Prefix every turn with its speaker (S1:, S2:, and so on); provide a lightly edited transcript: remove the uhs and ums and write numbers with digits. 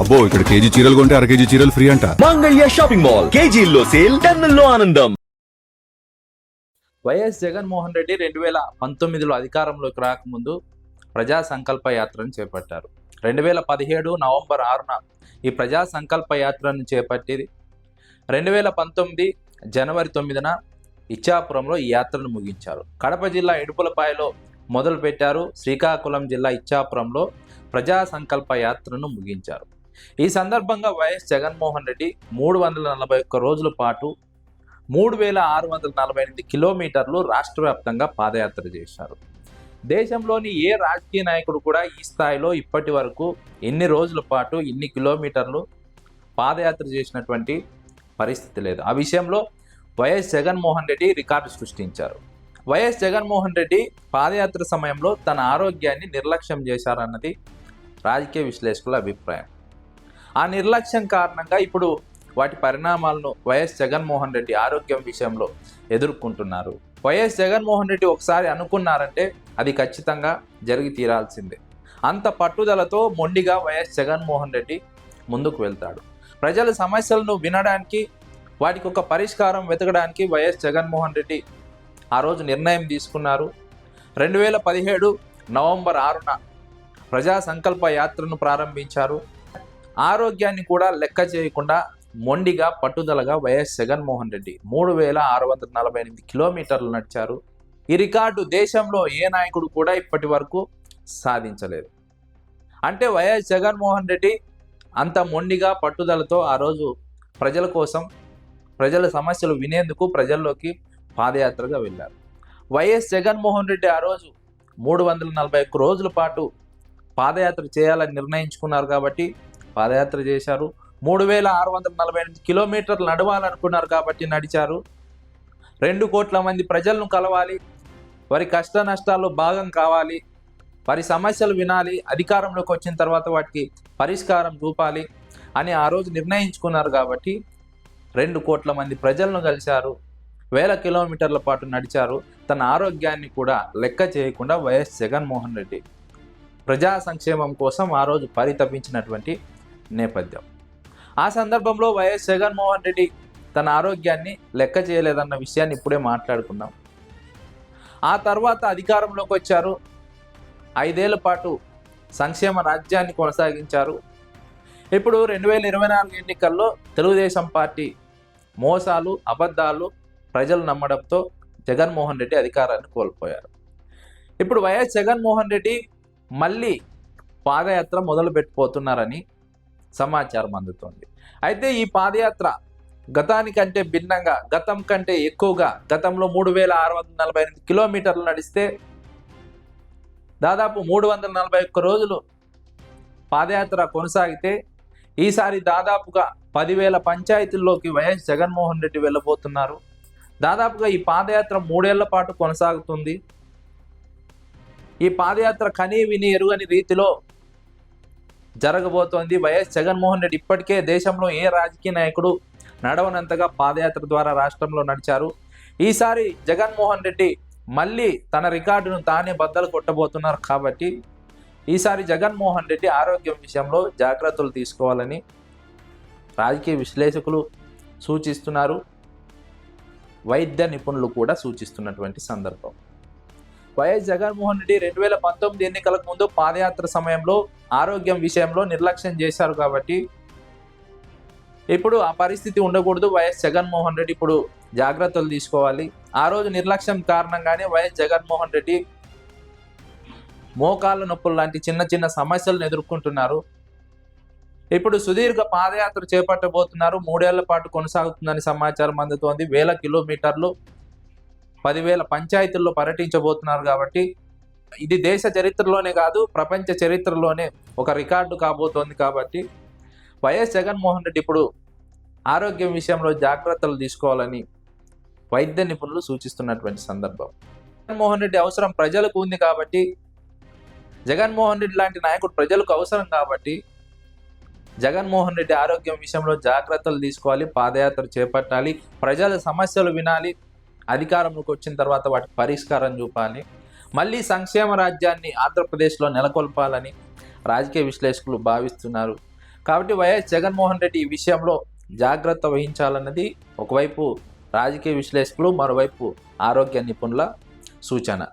S1: అబ్బో ఇక్కడ కేజీ చీరలు కొంటే అర కేజీ చీరలు ఫ్రీ అంట.
S2: మంగళ్య షాపింగ్ మాల్ కేజీల్లో సేల్ టన్నుల్లో ఆనందం.
S3: వైఎస్ జగన్మోహన్ రెడ్డి 2019లో అధికారంలోకి రాకముందు ప్రజా సంకల్ప యాత్రను చేపట్టారు. 2017 నవంబర్ 6న ఈ ప్రజా సంకల్ప యాత్రను చేపట్టి 2019 జనవరి 9న ఇచ్చాపురంలో ఈ యాత్రను ముగించారు. కడప జిల్లా ఇడుపులపాయలో మొదలుపెట్టారు. శ్రీకాకుళం జిల్లా ఇచ్చాపురంలో ప్రజా సంకల్ప యాత్రను ముగించారు. ఈ సందర్భంగా వైఎస్ జగన్మోహన్ రెడ్డి 341 రోజుల పాటు 3648 కిలోమీటర్లు రాష్ట్ర వ్యాప్తంగా పాదయాత్ర చేశారు. దేశంలోని ఏ రాజకీయ నాయకుడు కూడా ఈ స్థాయిలో ఇప్పటి వరకు ఎన్ని రోజుల పాటు ఇన్ని కిలోమీటర్లు పాదయాత్ర చేసినటువంటి పరిస్థితి లేదు. ఆ విషయంలో వైఎస్ జగన్మోహన్ రెడ్డి రికార్డు సృష్టించారు. వైఎస్ జగన్మోహన్ రెడ్డి పాదయాత్ర సమయంలో తన ఆరోగ్యాన్ని నిర్లక్ష్యం చేశారన్నది రాజకీయ విశ్లేషకుల అభిప్రాయం. ఆ నిర్లక్ష్యం కారణంగా ఇప్పుడు వాటి పరిణామాలను వైఎస్ జగన్మోహన్ రెడ్డి ఆరోగ్యం విషయంలో ఎదుర్కొంటున్నారు. వైఎస్ జగన్మోహన్ రెడ్డి ఒకసారి అనుకున్నారంటే అది ఖచ్చితంగా జరిగి తీరాల్సిందే. అంత పట్టుదలతో మొండిగా వైఎస్ జగన్మోహన్ రెడ్డి ముందుకు వెళ్తాడు. ప్రజల సమస్యలను వినడానికి, వాటికి ఒక పరిష్కారం వెతకడానికి వైఎస్ జగన్మోహన్ రెడ్డి ఆ రోజు నిర్ణయం తీసుకున్నారు. 2017 నవంబర్ 6న ప్రజా సంకల్ప యాత్రను ప్రారంభించారు. ఆరోగ్యాన్ని కూడా లెక్క చేయకుండా మొండిగా పట్టుదలగా వైఎస్ జగన్మోహన్ రెడ్డి 3648 కిలోమీటర్లు నడిచారు. ఈ రికార్డు దేశంలో ఏ నాయకుడు కూడా ఇప్పటి వరకు సాధించలేదు. అంటే వైఎస్ జగన్మోహన్ రెడ్డి అంత మొండిగా పట్టుదలతో ఆ రోజు ప్రజల కోసం, ప్రజల సమస్యలు వినేందుకు ప్రజల్లోకి పాదయాత్రగా వెళ్ళారు. వైఎస్ జగన్మోహన్ రెడ్డి ఆ రోజు 341 రోజుల పాటు పాదయాత్ర చేయాలని నిర్ణయించుకున్నారు కాబట్టి పాదయాత్ర చేశారు. 3648 కిలోమీటర్లు నడవాలనుకున్నారు కాబట్టి నడిచారు. 2 కోట్ల మంది ప్రజలను కలవాలి, వారి కష్ట నష్టాల్లో భాగం కావాలి, వారి సమస్యలు వినాలి, అధికారంలోకి వచ్చిన తర్వాత వాటికి పరిష్కారం చూపాలి అని ఆ రోజు నిర్ణయించుకున్నారు కాబట్టి 2 కోట్ల మంది ప్రజలను కలిశారు. 1000 కిలోమీటర్ల పాటు నడిచారు. తన ఆరోగ్యాన్ని కూడా లెక్క చేయకుండా వైఎస్ జగన్మోహన్ రెడ్డి ప్రజా సంక్షేమం కోసం ఆ రోజు పరితపించినటువంటి నేపథ్యం. ఆ సందర్భంలో వైఎస్ జగన్మోహన్ రెడ్డి తన ఆరోగ్యాన్ని లెక్క చేయలేదన్న విషయాన్ని ఇప్పుడే మాట్లాడుకున్నాం. ఆ తర్వాత అధికారంలోకి వచ్చారు. 5 ఏళ్ల పాటు సంక్షేమ రాజ్యాన్ని కొనసాగించారు. ఇప్పుడు 2024 ఎన్నికల్లో తెలుగుదేశం పార్టీ మోసాలు, అబద్ధాలు ప్రజలు నమ్మడంతో జగన్మోహన్ రెడ్డి అధికారాన్ని కోల్పోయారు. ఇప్పుడు వైఎస్ జగన్మోహన్ రెడ్డి మళ్ళీ పాదయాత్ర మొదలు పెట్టిపోతున్నారని సమాచారం అందుతోంది. అయితే ఈ పాదయాత్ర గతానికంటే భిన్నంగా, గతం కంటే ఎక్కువగా, గతంలో 3648 కిలోమీటర్లు నడిస్తే దాదాపు 341 రోజులు పాదయాత్ర కొనసాగితే ఈసారి దాదాపుగా 10,000 పంచాయతీల్లోకి వైఎస్ జగన్మోహన్ రెడ్డి వెళ్ళబోతున్నారు. దాదాపుగా ఈ పాదయాత్ర 3 ఏళ్ల పాటు కొనసాగుతుంది. ఈ పాదయాత్ర కనీ విని ఎరుగని రీతిలో జరగబోతోంది. వైఎస్ జగన్మోహన్ రెడ్డి ఇప్పటికే దేశంలో ఏ రాజకీయ నాయకుడు నడవనంతగా పాదయాత్ర ద్వారా రాష్ట్రంలో నడిచారు. ఈసారి జగన్మోహన్ రెడ్డి మళ్ళీ తన రికార్డును తానే బద్దలు కొట్టబోతున్నారు కాబట్టి ఈసారి జగన్మోహన్ రెడ్డి ఆరోగ్యం విషయంలో జాగ్రత్తలు తీసుకోవాలని రాజకీయ విశ్లేషకులు సూచిస్తున్నారు. వైద్య నిపుణులు కూడా సూచిస్తున్నటువంటి సందర్భం. వైఎస్ జగన్మోహన్ రెడ్డి 2019 ఎన్నికలకు ముందు పాదయాత్ర సమయంలో ఆరోగ్యం విషయంలో నిర్లక్ష్యం చేశారు కాబట్టి ఇప్పుడు ఆ పరిస్థితి ఉండకూడదు. వైఎస్ జగన్మోహన్ రెడ్డి ఇప్పుడు జాగ్రత్తలు తీసుకోవాలి. ఆ రోజు నిర్లక్ష్యం కారణంగానే వైఎస్ జగన్మోహన్ రెడ్డి మోకాళ్ళ నొప్పులు లాంటి చిన్న చిన్న సమస్యలను ఎదుర్కొంటున్నారు. ఇప్పుడు సుదీర్ఘ పాదయాత్ర చేపట్టబోతున్నారు. 3 ఏళ్ల పాటు కొనసాగుతుందని సమాచారం అందుతోంది. 1000 కిలోమీటర్లు, 10,000 పంచాయతీల్లో పర్యటించబోతున్నారు కాబట్టి ఇది దేశ చరిత్రలోనే కాదు, ప్రపంచ చరిత్రలోనే ఒక రికార్డు కాబోతోంది. కాబట్టి వైఎస్ జగన్మోహన్ రెడ్డి ఇప్పుడు ఆరోగ్యం విషయంలో జాగ్రత్తలు తీసుకోవాలని వైద్య నిపుణులు సూచిస్తున్నటువంటి సందర్భం. జగన్మోహన్ రెడ్డి అవసరం ప్రజలకు ఉంది కాబట్టి, జగన్మోహన్ రెడ్డి లాంటి నాయకుడు ప్రజలకు అవసరం కాబట్టి జగన్మోహన్ రెడ్డి ఆరోగ్యం విషయంలో జాగ్రత్తలు తీసుకోవాలి, పాదయాత్ర చేపట్టాలి, ప్రజల సమస్యలు వినాలి, అధికారంలోకి వచ్చిన తర్వాత వాటి పరిష్కారం చూపాలి, మళ్ళీ సంక్షేమ రాజ్యాన్ని ఆంధ్రప్రదేశ్లో నెలకొల్పాలని రాజకీయ విశ్లేషకులు భావిస్తున్నారు. కాబట్టి వైఎస్ జగన్మోహన్ రెడ్డి ఈ విషయంలో జాగ్రత్త వహించాలన్నది ఒకవైపు రాజకీయ విశ్లేషకులు, మరోవైపు ఆరోగ్య నిపుణుల సూచన.